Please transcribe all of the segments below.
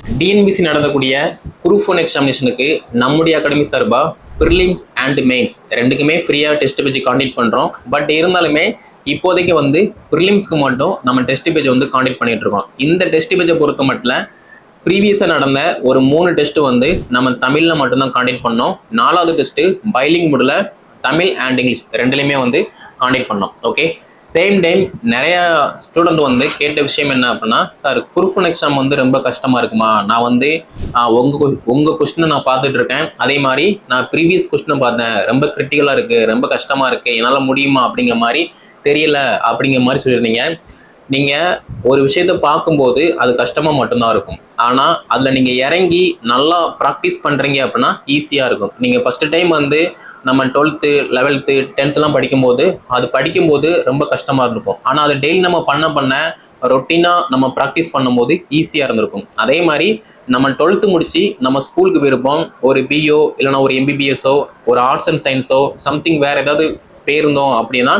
TNPSC நடந்தக்கூடிய group one எக்ஸாமினேஷனுக்கு நம்முடைய academy சார்பாக prelims and mains ரெண்டுக்குமே ஃப்ரீயாக டெஸ்ட் பேஜ் காண்டக்ட் பண்ணுறோம். பட் இருந்தாலுமே இப்போதைக்கு வந்து ப்ரிலிம்ஸ்க்கு மட்டும் நம்ம டெஸ்ட் பேஜ் வந்து காண்டக்ட் பண்ணிட்டு இருக்கோம். இந்த டெஸ்ட் பேஜை பொறுத்த மட்டும் ப்ரீவியஸாக நடந்த ஒரு 3 டெஸ்ட் வந்து நம்ம தமிழில் மட்டும்தான் காண்டக்ட் பண்ணோம். 4வது டெஸ்ட்டு பைலிங் மோடில் தமிழ் அண்ட் இங்கிலீஷ் ரெண்டுலையுமே வந்து காண்டக்ட் பண்ணோம். ஓகே, சேம் டைம் நிறைய ஸ்டூடெண்ட் வந்து கேட்ட விஷயம் என்ன அப்படின்னா, சார் குரூப் ஒன் எக்ஸாம் வந்து ரொம்ப கஷ்டமாக இருக்குமா? நான் வந்து உங்கள் கொஸ்டினை நான் பார்த்துட்டு இருக்கேன், அதே மாதிரி நான் ப்ரீவியஸ் கொஸ்டினை பார்த்தேன், ரொம்ப கிரிட்டிக்கலாக இருக்குது, ரொம்ப கஷ்டமாக இருக்குது, என்னால் முடியுமா அப்படிங்கிற மாதிரி தெரியல அப்படிங்கிற மாதிரி சொல்லியிருந்தீங்க. நீங்கள் ஒரு விஷயத்தை பார்க்கும்போது அது கஷ்டமாக மட்டும்தான் இருக்கும். ஆனால் அதில் நீங்கள் இறங்கி நல்லா ப்ராக்டிஸ் பண்ணுறீங்க அப்படின்னா ஈஸியாக இருக்கும். நீங்கள் ஃபஸ்ட்டு டைம் வந்து நம்ம 12th 11th 10th படிக்கும்போது அது படிக்கும்போது ரொம்ப கஷ்டமாக இருந்திருக்கும். ஆனால் அது டெய்லி நம்ம பண்ண ரொட்டீனாக நம்ம ப்ராக்டிஸ் பண்ணும்போது ஈஸியாக இருந்திருக்கும். அதே மாதிரி நம்ம 12th முடிச்சு நம்ம ஸ்கூலுக்கு போயிருப்போம், ஒரு பிஓ இல்லைனா ஒரு எம்பிபிஎஸோ ஒரு ஆர்ட்ஸ் அண்ட் சயின்ஸோ சம்திங் வேறு ஏதாவது போயிருந்தோம் அப்படின்னா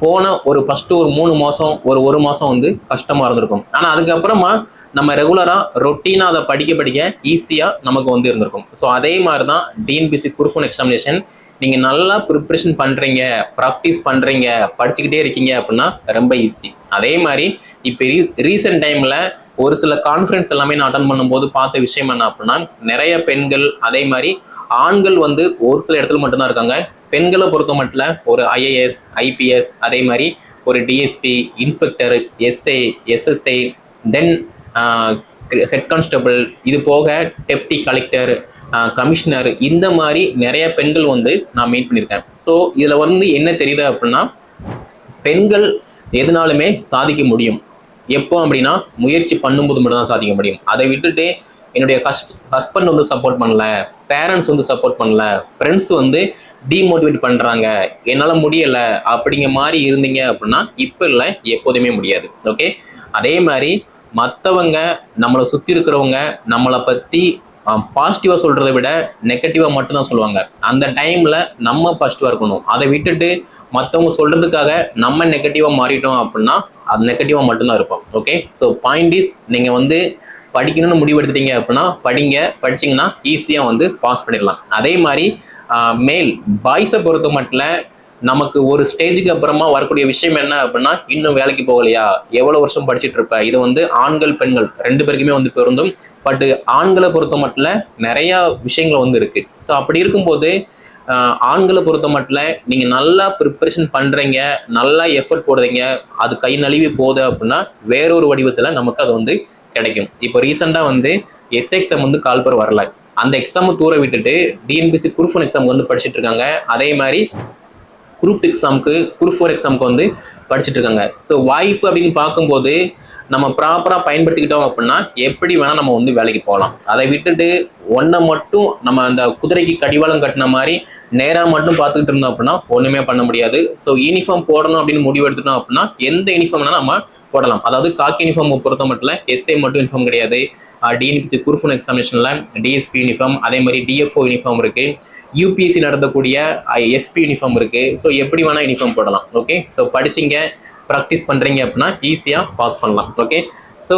போன ஒரு ஃபஸ்ட்டு ஒரு 3 மாதம் ஒரு மாதம் வந்து கஷ்டமாக இருந்திருக்கும். ஆனால் அதுக்கப்புறமா நம்ம ரெகுலராக ரொட்டீனாக அதை படிக்க ஈஸியாக நமக்கு வந்து இருந்திருக்கும். ஸோ அதே மாதிரி தான் டிஎன்பிசி குரூப் ஒன் எக்ஸாமினேஷன். நீங்கள் நல்லா ப்ரிப்ரேஷன் பண்ணுறீங்க, ப்ராக்டிஸ் பண்ணுறீங்க, படிச்சுக்கிட்டே இருக்கீங்க அப்படின்னா ரொம்ப ஈஸி. அதே மாதிரி இப்போ ரீசெண்ட் டைமில் ஒரு சில கான்ஃபரன்ஸ் எல்லாமே நான் அட்டன் பண்ணும்போது பார்த்த விஷயம் என்ன அப்படின்னா, நிறைய பெண்கள் அதே மாதிரி ஆண்கள் வந்து ஒரு சில இடத்துல மட்டும்தான் இருக்காங்க. பெண்களை பொறுத்த மட்டும் ஒரு ஐஏஎஸ் ஐபிஎஸ் அதே மாதிரி ஒரு DSP inspector SI SSI then head constable, இது போக டெப்டி கலெக்டர் கமிஷனர், இந்த மாதிரி நிறைய பெண்கள் வந்து நான் மீட் பண்ணியிருக்கேன். ஸோ இதில் வந்து என்ன தெரியுது அப்படின்னா, பெண்கள் எதுனாலுமே சாதிக்க முடியும். எப்போ அப்படின்னா முயற்சி பண்ணும்போது மட்டும் தான் சாதிக்க முடியும். அதை விட்டுட்டு என்னுடைய ஹஸ்பண்ட் வந்து சப்போர்ட் பண்ணல, பேரண்ட்ஸ் வந்து சப்போர்ட் பண்ணல, ஃப்ரெண்ட்ஸ் வந்து டிமோட்டிவேட் பண்ணுறாங்க, என்னால் முடியலை அப்படிங்கிற மாதிரி இருந்தீங்க அப்படின்னா இப்போ இல்லை, எப்போதுமே முடியாது. ஓகே, அதே மாதிரி மற்றவங்க நம்மளை சுற்றி இருக்கிறவங்க நம்மளை பற்றி பாசிட்டிவாக சொல்கிறத விட நெகட்டிவாக மட்டும்தான் சொல்லுவாங்க. அந்த டைமில் நம்ம பாசிட்டிவாக இருக்கணும். அதை விட்டுட்டு மற்றவங்க சொல்கிறதுக்காக நம்ம நெகட்டிவாக மாறிட்டோம் அப்படின்னா அது நெகட்டிவாக மட்டும்தான் இருப்போம். ஓகே, ஸோ பாயிண்ட் இஸ், நீங்கள் வந்து படிக்கணும்னு முடிவெடுத்துட்டீங்க அப்படின்னா படிச்சிங்கன்னா ஈஸியாக வந்து பாஸ் பண்ணிடலாம். அதே மாதிரி மேல் பாய்ஸை பொறுத்த மட்டும் நமக்கு ஒரு ஸ்டேஜுக்கு அப்புறமா வரக்கூடிய விஷயம் என்ன அப்படின்னா, இன்னும் வேலைக்கு போகலையா, எவ்வளோ வருஷம் படிச்சுட்டு இருப்ப. இது வந்து ஆண்கள் பெண்கள் 2 பேருக்குமே வந்து பொருந்தும். பட் ஆண்களை பொறுத்த மட்டும் நிறையா விஷயங்கள் வந்து இருக்குது. ஸோ அப்படி இருக்கும்போது ஆண்களை பொறுத்த மட்டும் நீங்கள் நல்லா ப்ரிப்பரேஷன் பண்ணுறீங்க, நல்லா எஃபர்ட் போடுறீங்க, அது கை நழுவி போகுது அப்படின்னா வேறொரு வடிவத்தில் நமக்கு அது வந்து கிடைக்கும். இப்போ ரீசெண்டாக வந்து எஸ்ஐ எக்ஸாம் வந்து கால்பர் வரல, அந்த எக்ஸாமை தூர விட்டுட்டு டிஎன்பிசி குரூப் ஒன் எக்ஸாமுக்கு வந்து படிச்சுட்டு இருக்காங்க. அதே மாதிரி குரூப் எக்ஸாமுக்கு குரூப் 4 எக்ஸாமுக்கு வந்து படிச்சுட்டு இருக்காங்க. ஸோ வாய்ப்பு அப்படின்னு பார்க்கும்போது நம்ம ப்ராப்பராக பயன்படுத்திக்கிட்டோம் அப்படின்னா எப்படி வேணால் நம்ம வந்து வேலைக்கு போகலாம். அதை விட்டுட்டு ஒன்றை மட்டும் நம்ம அந்த குதிரைக்கு கடிவாளம் கட்டின மாதிரி நேராக மட்டும் பார்த்துக்கிட்டு இருந்தோம் அப்படின்னா ஒன்றுமே பண்ண முடியாது. ஸோ யூனிஃபார்ம் போடணும் அப்படின்னு முடிவு எடுத்துட்டோம் அப்படின்னா எந்த யூனிஃபார்ம் வேணால் நம்ம போடலாம். அதாவது காக்கி யூனிஃபார்ம் பொறுத்த மட்டும் எஸ்ஏ மட்டும் யூனிஃபார்ம் கிடையாது. டிஎன்பிசி குரூப் ஒன் எக்ஸாமினேஷனில் டிஎஸ்பி யூனிஃபார்ம் அதே மாதிரி டிஎஃப்ஓ யூனிஃபார்ம் இருக்குது, யூபிஎஸ்சி நடத்தக்கூடிய எஸ்பி யூனிஃபார்ம் இருக்குது. ஸோ எப்படி வேணால் யூனிஃபார்ம் போடலாம். ஓகே, ஸோ படிச்சிங்க ப்ராக்டிஸ் பண்ணுறீங்க அப்படின்னா ஈஸியாக பாஸ் பண்ணலாம். ஓகே, ஸோ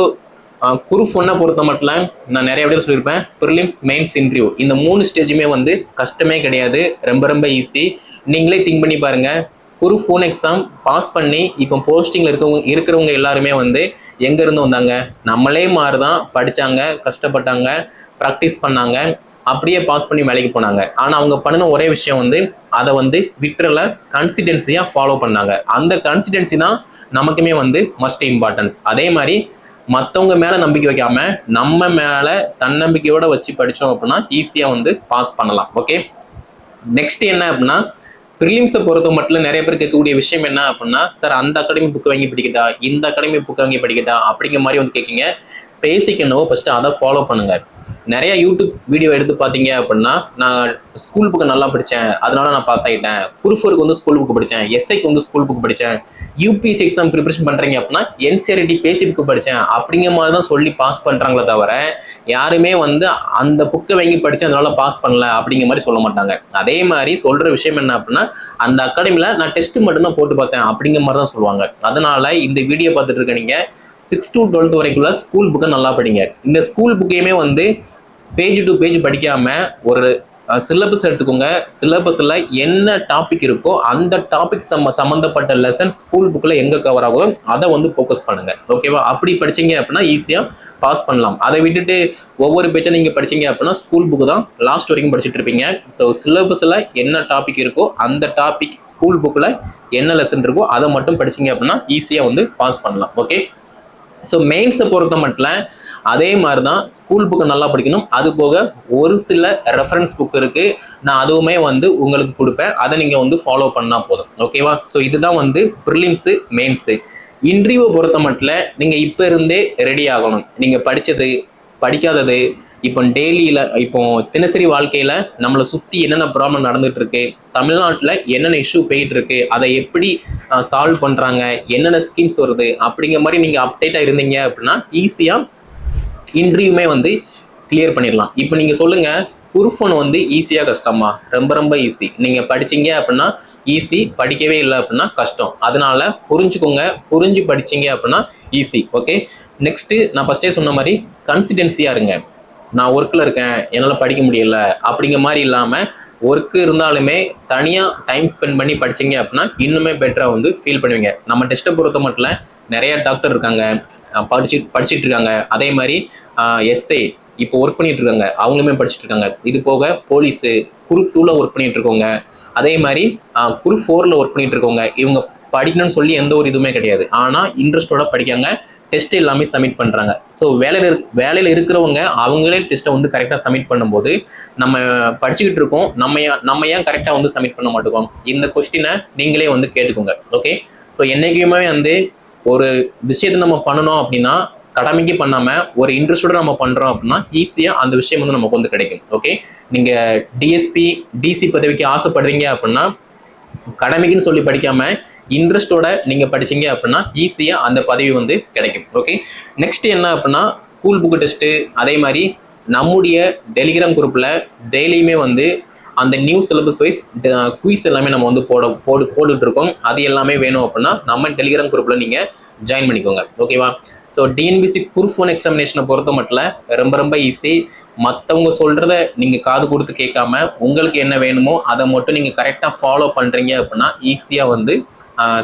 குரூப் ஒன்னை பொறுத்த மட்டும் நான் நிறைய விட சொல்லியிருப்பேன், ப்ரிலிம்ஸ் மெயின்ஸ் இன்டர்வியூ இந்த 3 ஸ்டேஜுமே வந்து கஷ்டமே கிடையாது, ரொம்ப ஈஸி. நீங்களே திங்க் பண்ணி பாருங்கள், குரூப் ஒன் எக்ஸாம் பாஸ் பண்ணி இப்போ போஸ்டிங்கில் இருக்கிறவங்க எல்லாருமே வந்து எங்கேருந்து வந்தாங்க? நம்மளே மாதிரி தான் படித்தாங்க, கஷ்டப்பட்டாங்க, ப்ராக்டிஸ் பண்ணாங்க, அப்படியே பாஸ் பண்ணி வேலைக்கு போனாங்க. ஆனால் அவங்க பண்ணின ஒரே விஷயம் வந்து அதை வந்து விட்டுறல, கன்சிஸ்டன்சியாக ஃபாலோ பண்ணாங்க. அந்த கன்சிஸ்டன்சி தான் நமக்குமே வந்து மஸ்ட் இம்பார்ட்டன்ஸ். அதே மாதிரி மற்றவங்க மேலே நம்பிக்கை வைக்காமல் நம்ம மேலே தன்னம்பிக்கையோடு வச்சு படித்தோம் அப்படின்னா ஈஸியாக வந்து பாஸ் பண்ணலாம். ஓகே, நெக்ஸ்ட் என்ன அப்படின்னா, ப்ரிலிம்ஸை பொறுத்த மட்டும் நிறைய பேர் கேட்கக்கூடிய விஷயம் என்ன அப்படின்னா, சார் அந்த அகாடமி புக்கு வாங்கி படிக்கட்டா, இந்த அகாடமி புக்கு வாங்கி படிக்கட்டா அப்படிங்கிற மாதிரி வந்து கேட்குங்க. பேசிக் என்னவோ ஃபஸ்ட்டு அதை ஃபாலோ பண்ணுங்கள். நிறைய யூடியூப் வீடியோ எடுத்து பார்த்தீங்க அப்படின்னா, நான் ஸ்கூல் புக்கை நல்லா படித்தேன் அதனால நான் பாஸ் ஆகிட்டேன், குரூப் 4க்கு வந்து ஸ்கூல் புக் படித்தேன், எஸ்ஐக்கு வந்து ஸ்கூல் புக் படித்தேன், யூபிஎஸ்சி எக்ஸாம் ப்ரிப்பரேஷன் பண்ணுறீங்க அப்படின்னா என்சிஆர்டி பேசி புக்கு படித்தேன் அப்படிங்கிற மாதிரி தான் சொல்லி பாஸ் பண்ணுறாங்களே தவிர யாருமே வந்து அந்த புக்கை வாங்கி படித்து அதனால பாஸ் பண்ணல அப்படிங்கிற மாதிரி சொல்ல மாட்டாங்க. அதே மாதிரி சொல்கிற விஷயம் என்ன அப்படின்னா, அந்த அகாடமியில் நான் டெஸ்ட் மட்டும்தான் போட்டு பார்த்தேன் அப்படிங்கிற மாதிரி தான் சொல்லுவாங்க. அதனால இந்த வீடியோ பார்த்துட்டு இருக்க நீங்கள் 6 to 12 வரைக்குள்ள ஸ்கூல் புக்கை நல்லா படிங்க. இந்த ஸ்கூல் புக்கையுமே வந்து பேஜ் டு பேஜ் படிக்காம ஒரு சிலபஸ் எடுத்துக்கோங்க. சிலபஸ்ல என்ன டாபிக் இருக்கோ அந்த டாபிக் சம்பந்தப்பட்ட லெசன் ஸ்கூல் புக்ல எங்க கவர் ஆகும் அதை வந்து ஃபோக்கஸ் பண்ணுங்க. ஓகேவா? அப்படி படிச்சீங்க அப்படின்னா ஈஸியா பாஸ் பண்ணலாம். அதை விட்டுட்டு ஒவ்வொரு பேஜை நீங்க படிச்சீங்க அப்படின்னா ஸ்கூல் புக் தான் லாஸ்ட் வரைக்கும் படிச்சுட்டு இருப்பீங்க. ஸோ சிலபஸ்ல என்ன டாபிக் இருக்கோ அந்த டாபிக் ஸ்கூல் புக்ல என்ன லெசன் இருக்கோ அதை மட்டும் படிச்சீங்க அப்படின்னா ஈஸியா வந்து பாஸ் பண்ணலாம். ஓகே. ஸோ மெயின்ஸை பொறுத்த மட்டும் அதே மாதிரி தான் ஸ்கூல் புக்கை நல்லா படிக்கணும். அது போக ஒரு சில ரெஃபரன்ஸ் புக் இருக்கு, நான் அதுவுமே வந்து உங்களுக்கு கொடுப்பேன். அதை நீங்க வந்து ஃபாலோ பண்ணா போதும். ஓகேவா? ஸோ இதுதான் வந்து ப்ரிலிம்ஸு மெயின்ஸு. இன்டர்வியூ பொறுத்த மட்டும் நீங்க இப்ப இருந்தே ரெடி ஆகணும். நீங்க படிச்சது படிக்காதது இப்போ டெய்லியில இப்போ தினசரி வாழ்க்கையில நம்மளை சுத்தி என்னென்ன ப்ராப்ளம் நடந்துட்டு இருக்கு, தமிழ்நாட்டுல என்னென்ன இஷ்யூ போயிட்டு இருக்கு, அதை எப்படி சால்வ் பண்றாங்க, என்னென்ன ஸ்கீம்ஸ் வருது அப்படிங்கிற மாதிரி நீங்க அப்டேட்டா இருந்தீங்க அப்படின்னா ஈஸியா இன்டர்வியூமே வந்து கிளியர் பண்ணிடலாம். இப்போ நீங்க சொல்லுங்க, குரூப் ஒன் வந்து ஈஸியா கஷ்டமா? ரொம்ப ரொம்ப ஈஸி. நீங்க படிச்சீங்க அப்படின்னா ஈஸி, படிக்கவே இல்லை அப்படின்னா கஷ்டம். அதனால புரிஞ்சுக்கோங்க, புரிஞ்சு படிச்சீங்க அப்படின்னா ஈஸி. ஓகே. நெக்ஸ்ட் நான் ஃபர்ஸ்டே சொன்ன மாதிரி கன்சிஸ்டன்சியா இருங்க. நான் ஒர்க்ல இருக்கேன், என்னால் படிக்க முடியல அப்படிங்கிற மாதிரி இல்லாம ஒர்க் இருந்தாலுமே தனியா டைம் ஸ்பெண்ட் பண்ணி படிச்சீங்க அப்படின்னா இன்னுமே பெட்டரா வந்து ஃபீல் பண்ணுவீங்க. நம்ம டெஸ்ட்டை பொறுத்த மட்டும் நிறைய டாக்டர் இருக்காங்க, படிச்சுட்டு இருக்காங்க. அதே மாதிரி எஸ்ஏ இப்போ ஒர்க் பண்ணிட்டு இருக்காங்க, அவங்களுமே படிச்சுட்டு இருக்காங்க. இது போக போலீஸு குரூப் 2ல ஒர்க் பண்ணிட்டு இருக்கவங்க, அதே மாதிரி குரூப் 4ல ஒர்க் பண்ணிட்டு இருக்கவங்க. இவங்க படிக்கணும்னு சொல்லி எந்த ஒரு இதுவுமே கிடையாது, ஆனா இன்ட்ரெஸ்டோட படிக்காங்க, டெஸ்ட் எல்லாமே சப்மிட் பண்றாங்க. ஸோ வேலையில இருக்கிறவங்க அவங்களே டெஸ்ட்டை வந்து கரெக்டாக சப்மிட் பண்ணும்போது நம்ம படிச்சுக்கிட்டு இருக்கோம், நம்ம ஏன் கரெக்டாக வந்து சப்மிட் பண்ண மாட்டோம்? இந்த கொஸ்டினை நீங்களே வந்து கேட்டுக்கோங்க. ஓகே. ஸோ என்னைக்குமே வந்து ஒரு விஷயத்தை நம்ம பண்ணணும் அப்படின்னா கடமைக்கு பண்ணாம ஒரு இன்ட்ரெஸ்டோட நம்ம பண்றோம் அப்படின்னா ஈஸியா அந்த விஷயம் வந்து நமக்கு வந்து கிடைக்கும். ஓகே. நீங்க டிஎஸ்பி டிசி பதவிக்கு ஆசைப்படுறீங்க அப்படின்னா கடமைக்குன்னு சொல்லி படிக்காம இன்ட்ரெஸ்டோட நீங்க படிச்சீங்க அப்படின்னா ஈஸியா அந்த பதவி வந்து கிடைக்கும். ஓகே. நெக்ஸ்ட் என்ன அப்படின்னா ஸ்கூல் புக் டெஸ்ட், அதே மாதிரி நம்முடைய டெலிகிராம் குரூப்ல டெய்லியுமே வந்து அந்த நியூ சிலபஸ் வைஸ் குயிஸ் எல்லாமே நம்ம வந்து போட்டுட்டு இருக்கோம். அது எல்லாமே வேணும் அப்படின்னா நம்ம டெலிகிராம் குரூப்ல நீங்க ஜாயின் பண்ணிக்கோங்க. ஓகேவா? ஸோ டிஎன்பிசி குரூப் 1 எக்ஸாமினேஷனை பொறுத்த மட்டும் ரொம்ப ரொம்ப ஈஸி. மற்றவங்க சொல்றத நீங்க காது கொடுத்து கேட்காம உங்களுக்கு என்ன வேணுமோ அதை மட்டும் நீங்க கரெக்டாக ஃபாலோ பண்றீங்க அப்படின்னா ஈஸியா வந்து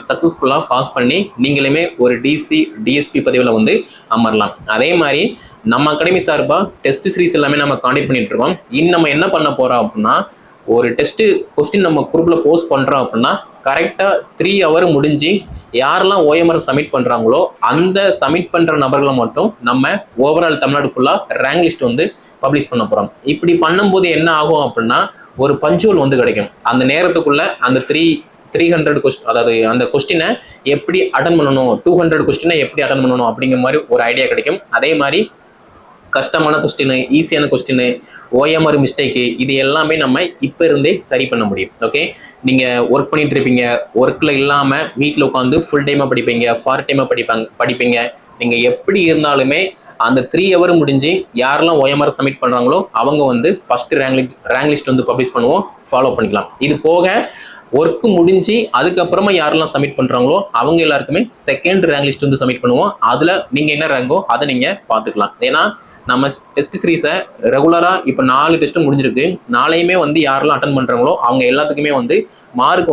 சக்சஸ்ஃபுல்லாக பாஸ் பண்ணி நீங்களுமே ஒரு டிஎஸ்பி பதவியில் வந்து அமரலாம். அதே மாதிரி நம்ம அகாடமி சார்பாக டெஸ்ட் சீரிஸ் எல்லாமே நம்ம காண்டக்ட் பண்ணிட்டு இருக்கோம். இன்னும் நம்ம என்ன பண்ண போறோம் அப்படின்னா ஒரு டெஸ்ட் கொஸ்டின் நம்ம குரூப்ல போஸ்ட் பண்றோம் அப்படின்னா கரெக்டா 3 hour முடிஞ்சு யாரெல்லாம் ஓஎம்ஆர் சப்மிட் பண்றாங்களோ அந்த சப்மிட் பண்ற நபர்களை மட்டும் நம்ம ஓவரால் தமிழ்நாடு ஃபுல்லா ரேங்க் லிஸ்ட் வந்து பப்ளிஷ் பண்ண போறோம். இப்படி பண்ணும்போது என்ன ஆகும் அப்படின்னா ஒரு பஞ்சுவல் வந்து கிடைக்கும். அந்த நேரத்துக்குள்ள அந்த 300 கொஸ்டின், அதாவது அந்த கொஸ்டினை எப்படி அட்டன் பண்ணணும், 200 கொஸ்டினை எப்படி அட்டன் பண்ணணும் அப்படிங்கிற மாதிரி ஒரு ஐடியா கிடைக்கும். அதே மாதிரி கஷ்டமான கொஸ்டின், ஈஸியான கொஸ்டின், ஓஎம்ஆர் மிஸ்டேக்கு, இது எல்லாமே நம்ம இப்போ இருந்தே சரி பண்ண முடியும். ஓகே. நீங்க ஒர்க் பண்ணிட்டு இருப்பீங்க, ஒர்க்ல இல்லாம வீட்டில் உட்காந்து ஃபுல் டைமா படிப்பீங்க, பார்ட் டைமா படிப்பீங்க. நீங்க எப்படி இருந்தாலுமே அந்த 3 hour முடிஞ்சு யாரெல்லாம் ஓஎம்ஆர் சப்மிட் பண்றாங்களோ அவங்க வந்து ஃபர்ஸ்ட் ரேங்க் லிஸ்ட் வந்து பப்ளிஷ் பண்ணுவோம், ஃபாலோ பண்ணிக்கலாம். இது போக ஒர்க் முடிஞ்சு அதுக்கப்புறமா யாரெல்லாம் சப்மிட் பண்றாங்களோ அவங்க எல்லாருக்குமே செகண்ட் ரேங்க் லிஸ்ட் வந்து சப்மிட் பண்ணுவோம். அதுல நீங்க என்ன ரேங்கோ அதை நீங்க பாத்துக்கலாம். ஏன்னா நம்ம டெஸ்ட் சீரீஸை ரெகுலரா இப்போ 4 டெஸ்ட் முடிஞ்சிருக்கு. நாளையுமே வந்து யாரெல்லாம் அட்டன் பண்றாங்களோ அவங்க எல்லாத்துக்குமே வந்து மார்க்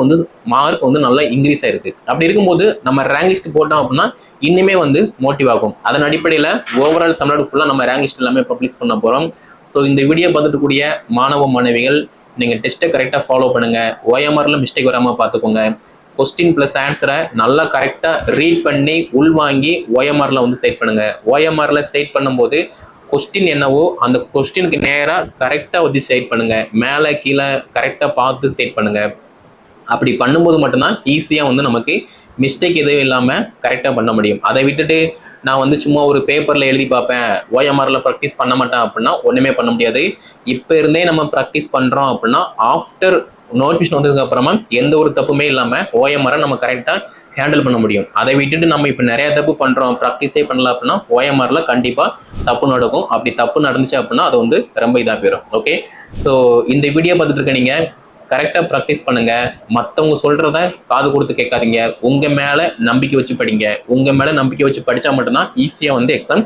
வந்து நல்லா இன்க்ரீஸ் ஆயிருக்கு. அப்படி இருக்கும்போது நம்ம ரேங்க் லிஸ்ட் போட்டோம் அப்படின்னா இன்னுமே வந்து மோட்டிவ் ஆகும். அதன் அடிப்படையில் ஓவரால் தமிழ்நாடு ஃபுல்லாக நம்ம ரேங்க் லிஸ்ட் எல்லாமே பப்ளிஷ் பண்ண போறோம். ஸோ இந்த வீடியோ பார்த்துட்டு கூடிய மாணவ மாணவிகள் நீங்க டெஸ்ட்டை கரெக்டாக ஃபாலோ பண்ணுங்க, ஓஎம்ஆர்ல மிஸ்டேக் வராம பார்த்துக்கோங்க, கொஸ்டின் பிளஸ் ஆன்சரை நல்லா கரெக்டா ரீட் பண்ணி உள்வாங்கி ஓஎம்ஆர்ல வந்து செட் பண்ணுங்க. ஓஎம்ஆர்ல செட் பண்ணும்போது கொஸ்டின் என்னவோ அந்த கொஸ்டினுக்கு நேராக கரெக்டாக வந்து செட் பண்ணுங்க, மேலே கீழே கரெக்டாக பார்த்து செட் பண்ணுங்க. அப்படி பண்ணும்போது மட்டும்தான் ஈஸியாக வந்து நமக்கு மிஸ்டேக் எதுவும் இல்லாமல் கரெக்டாக பண்ண முடியும். அதை விட்டுட்டு நான் வந்து சும்மா ஒரு பேப்பரில் எழுதி பார்ப்பேன், ஓஎம்ஆரில் ப்ராக்டிஸ் பண்ண மாட்டேன் அப்படின்னா ஒன்றுமே பண்ண முடியாது. இப்போ இருந்தே நம்ம ப்ராக்டிஸ் பண்ணுறோம் அப்படின்னா ஆஃப்டர் நோட்டிஃபிகேஷன் வந்ததுக்கு அப்புறமா எந்த ஒரு தப்புமே இல்லாமல் ஓஎம்ஆரை நம்ம கரெக்டாக ஹேண்டில் பண்ண முடியும். அதை விட்டுட்டு நம்ம இப்போ நிறைய தப்பு பண்ணுறோம், ப்ராக்டிஸே பண்ணல அப்படின்னா ஓஎம்ஆரில் கண்டிப்பாக தப்பு நடக்கும். அப்படி தப்பு நடந்துச்சு அப்படின்னா அது வந்து ரொம்ப இதாக போயிடும். ஓகே. ஸோ இந்த வீடியோ பார்த்துட்டு இருக்க நீங்கள் கரெக்டாக ப்ராக்டிஸ் பண்ணுங்க. மற்றவங்க சொல்றத காது கொடுத்து கேட்காதீங்க. உங்க மேல நம்பிக்கை வச்சு படிங்க. உங்க மேல நம்பிக்கை வச்சு படிச்சா மட்டும்தான் ஈஸியா வந்து எக்ஸாம்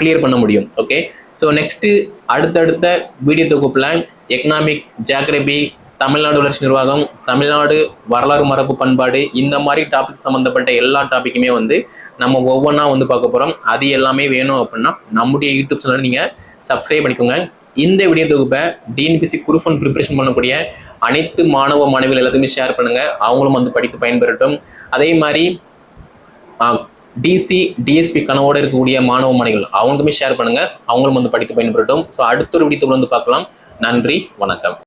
கிளியர் பண்ண முடியும். ஓகே, ஸோ நெக்ஸ்ட் அடுத்தடுத்த வீடியோ தொகுப்புல எக்கனாமிக், ஜியாகிரபி, தமிழ்நாடு வளர்ச்சி நிர்வாகம், தமிழ்நாடு வரலாறு மரபு பண்பாடு, இந்த மாதிரி டாபிக் சம்மந்தப்பட்ட எல்லா டாபிக்குமே வந்து நம்ம ஒவ்வொன்றா வந்து பார்க்க போகிறோம். அது எல்லாமே வேணும் அப்படின்னா நம்முடைய யூடியூப் சேனல் நீங்கள் சப்ஸ்கிரைப் பண்ணிக்கோங்க. இந்த வீடியோ தொகுப்பை டிஎன்பிசி குரூப் ஒன் ப்ரிப்பரேஷன் பண்ணக்கூடிய அனைத்து மாணவ மாணவிகள் எல்லாத்தையுமே ஷேர் பண்ணுங்க. அவங்களும் வந்து படித்து பயன்பெறட்டும். அதே மாதிரி டிசி, டிஎஸ்பி கனவோடு இருக்கக்கூடிய மாணவ மாணவிகள் அவங்களுக்குமே ஷேர் பண்ணுங்க. அவங்களும் வந்து படித்து பயன்பெறட்டும். ஸோ அடுத்த ஒரு வீடியோ வந்து பார்க்கலாம். நன்றி, வணக்கம்.